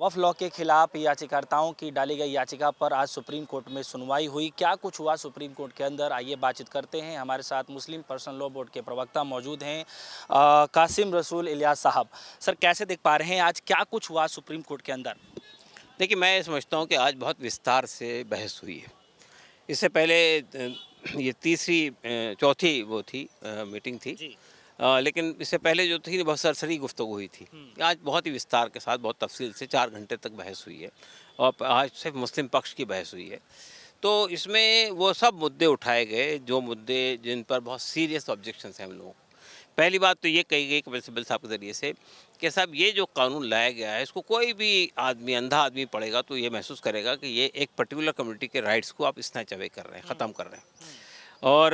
वक्फ law के खिलाफ याचिकाकर्ताओं की डाली गई याचिका पर आज सुप्रीम कोर्ट में सुनवाई हुई। क्या कुछ हुआ सुप्रीम कोर्ट के अंदर, आइए बातचीत करते हैं। हमारे साथ मुस्लिम पर्सनल लॉ बोर्ड के प्रवक्ता मौजूद हैं, कासिम रसूल इलियास साहब। सर, कैसे देख पा रहे हैं आज क्या कुछ हुआ सुप्रीम कोर्ट के अंदर? देखिए, मैं समझता हूँ कि आज बहुत विस्तार से बहस हुई है। इससे पहले ये तीसरी चौथी वो थी मीटिंग थी। जी। लेकिन इससे पहले जो थी बहुत सरसरी गुफ्तगू हुई थी। आज बहुत ही विस्तार के साथ बहुत तफसील से 4 घंटे तक बहस हुई है और आज सिर्फ मुस्लिम पक्ष की बहस हुई है। तो इसमें वो सब मुद्दे उठाए गए जो मुद्दे जिन पर बहुत सीरियस ऑब्जेक्शंस हैं हम लोगों को। पहली बात तो ये कही गई कपिल सिब्बल साहब के ज़रिए से कि साहब ये जो कानून लाया गया है इसको कोई भी आदमी, अंधा आदमी पढ़ेगा तो ये महसूस करेगा कि ये एक पर्टिकुलर कम्युनिटी के राइट्स को आप स्नैच अवे कर रहे हैं, ख़त्म कर रहे हैं और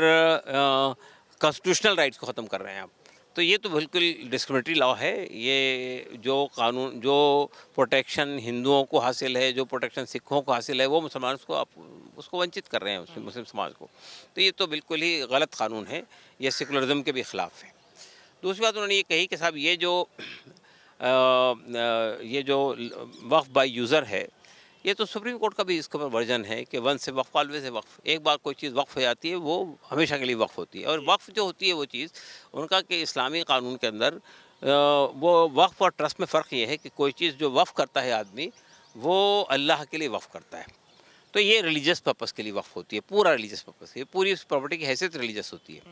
कॉन्स्टिट्यूशनल राइट्स को ख़त्म कर रहे हैं आप। तो ये तो बिल्कुल डिस्क्रिमिनेटरी लॉ है। ये जो कानून, जो प्रोटेक्शन हिंदुओं को हासिल है, जो प्रोटेक्शन सिखों को हासिल है, वो मुसलमान को आप उसको वंचित कर रहे हैं, मुस्लिम समाज को। तो ये तो बिल्कुल ही गलत कानून है, ये सेकुलरिज्म के भी ख़िलाफ़ है। दूसरी बात उन्होंने ये कही कि साहब ये जो वक्फ बाय यूज़र है, ये तो सुप्रीम कोर्ट का भी इसके ऊपर वर्जन है कि वंस से वक्फ ऑलवेज है वक्फ। एक बार कोई चीज़ वक्फ हो जाती है वो हमेशा के लिए वक्फ होती है। और वक्फ जो होती है वो चीज़ उनका कि इस्लामी कानून के अंदर वो वक्फ और ट्रस्ट में फ़र्क ये है कि कोई चीज़ जो वक्फ करता है आदमी वो अल्लाह के लिए वक्फ करता है। तो ये रिलीजियस पर्पज़ के लिए वक्फ होती है, पूरा रिलीजियस पर्पज़, ये पूरी उस प्रॉपर्टी की हैसियत रिलीजियस होती है।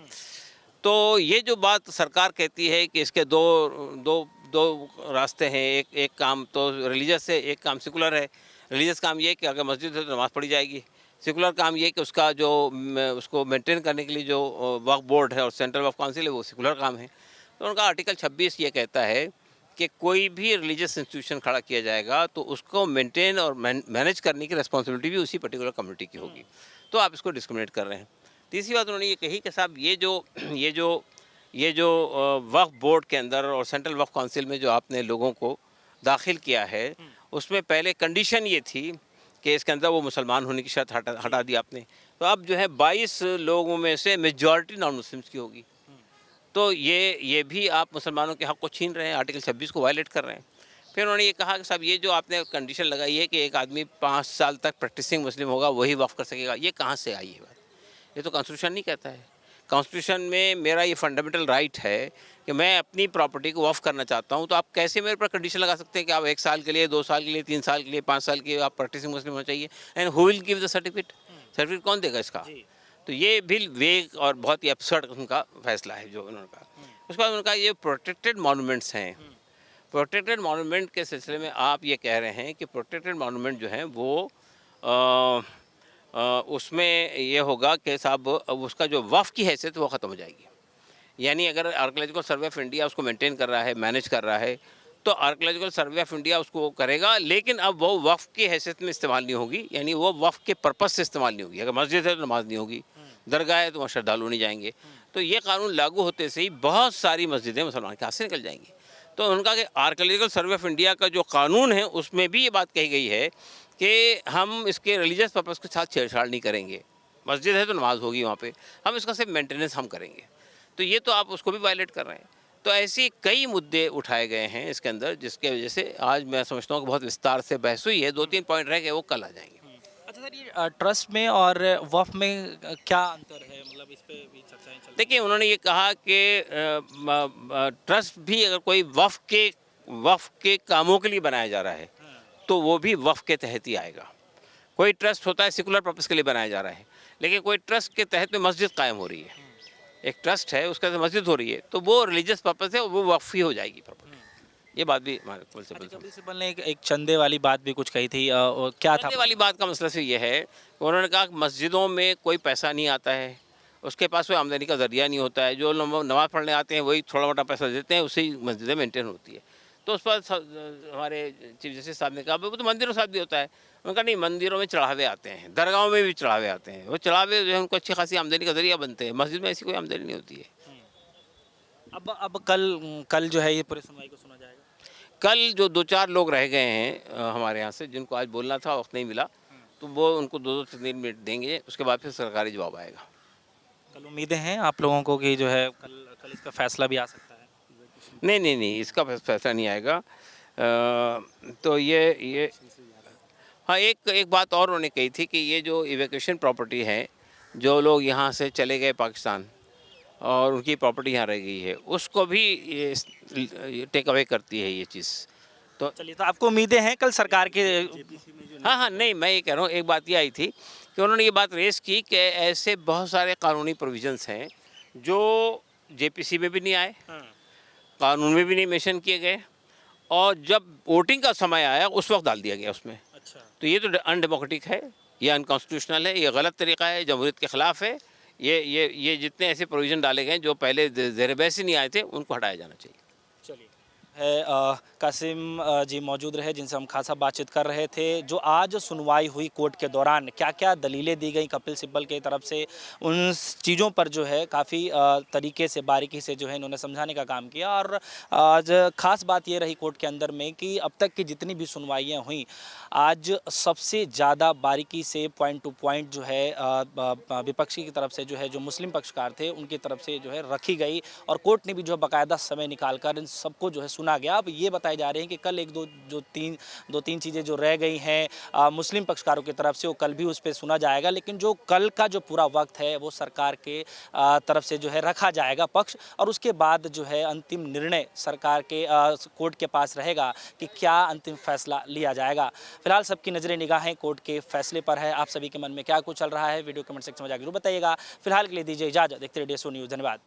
तो ये जो बात सरकार कहती है कि इसके दो दो दो रास्ते हैं, एक काम तो रिलीजियस है, एक काम सेकुलर है। रिलीजियस काम ये है कि अगर मस्जिद है तो नमाज़ पढ़ी जाएगी। सेकुलर काम ये है कि उसका जो उसको मेंटेन करने के लिए जो वक्फ बोर्ड है और सेंट्रल वक्फ काउंसिल है वो सेकुलर काम है। तो उनका आर्टिकल 26 ये कहता है कि कोई भी रिलीजियस इंस्टीट्यूशन खड़ा किया जाएगा तो उसको मेंटेन और मैनेज करने की रिस्पॉन्सिबिलिटी भी उसी पर्टिकुलर कम्युनिटी की होगी। तो आप इसको डिस्क्रिमिनेट कर रहे हैं। तीसरी बात उन्होंने ये कही कि साहब ये जो ये जो वक्फ बोर्ड के अंदर और सेंट्रल वक्फ काउंसिल में जो आपने लोगों को दाखिल किया है उसमें पहले कंडीशन ये थी कि इसके अंदर वो मुसलमान होने की शर्त हटा दी आपने। तो अब जो है 22 लोगों में से मेजॉरिटी नॉन मुस्लिम्स की होगी। तो ये भी आप मुसलमानों के हक़ को छीन रहे हैं, आर्टिकल 26 को वायलेट कर रहे हैं। फिर उन्होंने ये कहा कि साहब ये जो आपने कंडीशन लगाई है कि एक आदमी 5 साल तक प्रैक्टिसिंग मुस्लिम होगा वही वक्फ कर सकेगा, ये कहाँ से आई है बात? ये तो कॉन्स्टिट्यूशन नहीं कहता है। कॉन्स्टिट्यूशन में मेरा ये फंडामेंटल राइट है कि मैं अपनी प्रॉपर्टी को वक्फ करना चाहता हूँ, तो आप कैसे मेरे पर कंडीशन लगा सकते हैं कि आप 1 साल के लिए, 2 साल के लिए, 3 साल के लिए, 5 साल के लिए आप प्रैक्टिसिंग मुस्लिम होना चाहिए? And who will give the certificate? Certificate कौन देगा इसका? तो ये भी वेग और बहुत ही एब्सर्ड किस्म का फैसला है जो उन्होंने कहा। उसके बाद उनका ये प्रोटेक्टेड मॉन्यूमेंट्स हैं। प्रोटेक्टेड मॉन्यूमेंट के सिलसिले में आप ये कह रहे हैं कि प्रोटेक्टेड मॉन्यूमेंट जो हैं वो उसमें ये होगा कि साहब उसका जो वफ़ की हैसियत वो ख़त्म हो जाएगी। यानी अगर आर्कियोलॉजिकल सर्वे ऑफ इंडिया उसको मेंटेन कर रहा है, मैनेज कर रहा है, तो आर्कियोलॉजिकल सर्वे ऑफ इंडिया उसको करेगा, लेकिन अब वो वफ़ की हैसियत में इस्तेमाल नहीं होगी। यानी वो वफ़ के पर्पज़ से इस्तेमाल नहीं होगी। अगर मस्जिद है तो नमाज नहीं होगी, दरगाह है तो वहाँ श्रद्धालु नहीं जाएंगे। तो ये कानून लागू होते से ही बहुत सारी मस्जिदें मुसलमान के हाथ से निकल जाएंगी। तो उनका कि आर्कियोलॉजिकल सर्वे ऑफ इंडिया का जो कानून है उसमें भी ये बात कही गई है कि हम इसके रिलीजियस पर्पज़ के साथ छेड़छाड़ नहीं करेंगे। मस्जिद है तो नमाज होगी वहाँ पे, हम इसका सिर्फ मेंटेनेंस हम करेंगे। तो ये तो आप उसको भी वायलेट कर रहे हैं। तो ऐसे कई मुद्दे उठाए गए हैं इसके अंदर, जिसके वजह से आज मैं समझता हूँ कि बहुत विस्तार से बहस हुई है। 2-3 पॉइंट रह गए, वो कल आ जाएंगे। अच्छा सर, ये ट्रस्ट में और वक्फ में क्या अंतर है, मतलब इस पे भी चर्चाएं चल रही देखिए, उन्होंने ये कहा कि ट्रस्ट भी अगर कोई वक्फ के कामों के लिए बनाया जा रहा है तो वो भी वक्फ के तहत ही आएगा। कोई ट्रस्ट होता है सेकुलर पर्पज़ के लिए बनाया जा रहा है, लेकिन कोई ट्रस्ट के तहत में मस्जिद कायम हो रही है, एक ट्रस्ट है उसके तहत मस्जिद हो रही है, तो वो रिलीजियस पर्पज़ है, वो वक्फ ही हो जाएगी प्रॉपर्टी। ये बात भी हमारे कपिल सिब्बल ने एक चंदे वाली बात भी कुछ कही थी, क्या था? चंदे वाली बात का मसला से ये है, उन्होंने कहा कि मस्जिदों में कोई पैसा नहीं आता है, उसके पास कोई आमदनी का ज़रिया नहीं होता है, जो लोग नमाज़ पढ़ने आते हैं वही थोड़ा मोटा पैसा देते हैं, उससे ही मस्जिदें मेंटेन होती है। तो उस पर हमारे चीफ जस्टिस साहब ने कहा वो तो मंदिरों के साथ भी होता है। उनका नहीं, मंदिरों में चढ़ावे आते हैं, दरगाहों में भी चढ़ावे आते हैं, वो चढ़ावे जो है उनको अच्छी खासी आमदनी का ज़रिया बनते हैं। मस्जिद में ऐसी कोई आमदनी नहीं होती है। अब कल जो है ये पूरी सुनवाई को सुना जाएगा। कल जो 2-4 लोग रह गए हैं हमारे यहाँ से, जिनको आज बोलना था वक्त नहीं मिला, तो वो उनको 2-2 से 3 मिनट देंगे, उसके बाद फिर सरकारी जवाब आएगा। कल उम्मीदें हैं आप लोगों को कि जो है कल इसका फैसला भी आ सकता है? नहीं, इसका फैसला नहीं आएगा। तो ये हाँ, एक एक बात और उन्होंने कही थी कि ये जो इवैक्यूएशन प्रॉपर्टी है, जो लोग यहाँ से चले गए पाकिस्तान और उनकी प्रॉपर्टी यहाँ रह गई है, उसको भी ये टेक अवे करती है ये चीज़। तो चलिए, तो आपको उम्मीदें हैं कल सरकार के? हाँ हाँ, नहीं, मैं ये कह रहा हूँ, एक बात ये आई थी कि उन्होंने ये बात रेज़ की कि ऐसे बहुत सारे कानूनी प्रोविजंस हैं जो जेपीसी में भी नहीं आए, कानून में भी नहीं मेंशन किए गए, और जब वोटिंग का समय आया उस वक्त डाल दिया गया उसमें। अच्छा। तो ये तो अनडेमोक्रेटिक है, ये अनकॉन्स्टिट्यूशनल है, ये गलत तरीका है, जमहूरियत के ख़िलाफ़ है। ये जितने ऐसे प्रोविज़न डाले गए जो पहले ज़ेर बहस ही नहीं आए थे, उनको हटाया जाना चाहिए। चलिए, है कासिम जी मौजूद रहे, जिनसे हम खासा बातचीत कर रहे थे। जो आज सुनवाई हुई कोर्ट के दौरान, क्या क्या दलीलें दी गई कपिल सिब्बल की तरफ से, उन चीज़ों पर जो है काफ़ी तरीके से, बारीकी से जो है इन्होंने समझाने का काम किया। और आज ख़ास बात ये रही कोर्ट के अंदर में कि अब तक की जितनी भी सुनवाइयाँ हुई, आज सबसे ज़्यादा बारीकी से पॉइंट टू पॉइंट जो है विपक्षी की तरफ से जो है, जो मुस्लिम पक्षकार थे उनकी तरफ से जो है रखी गई, और कोर्ट ने भी जो है बाकायदा समय निकाल कर इन सबको जो है सुना गया। अब ये बताए जा रहे हैं कि कल एक दो तीन चीज़ें जो रह गई हैं मुस्लिम पक्षकारों की तरफ से, वो कल भी उस पर सुना जाएगा। लेकिन जो कल का जो पूरा वक्त है वो सरकार के तरफ से जो है रखा जाएगा पक्ष, और उसके बाद जो है अंतिम निर्णय सरकार के कोर्ट के पास रहेगा कि क्या अंतिम फैसला लिया जाएगा। फिलहाल सबकी नज़रें निगाहें कोर्ट के फैसले पर है। आप सभी के मन में क्या कुछ चल रहा है, वीडियो कमेंट सेक्शन में जाकर जरूर बताइएगा। फिलहाल के लिए दीजिए इजाज़त, देखते रहिए DSO न्यूज़। धन्यवाद।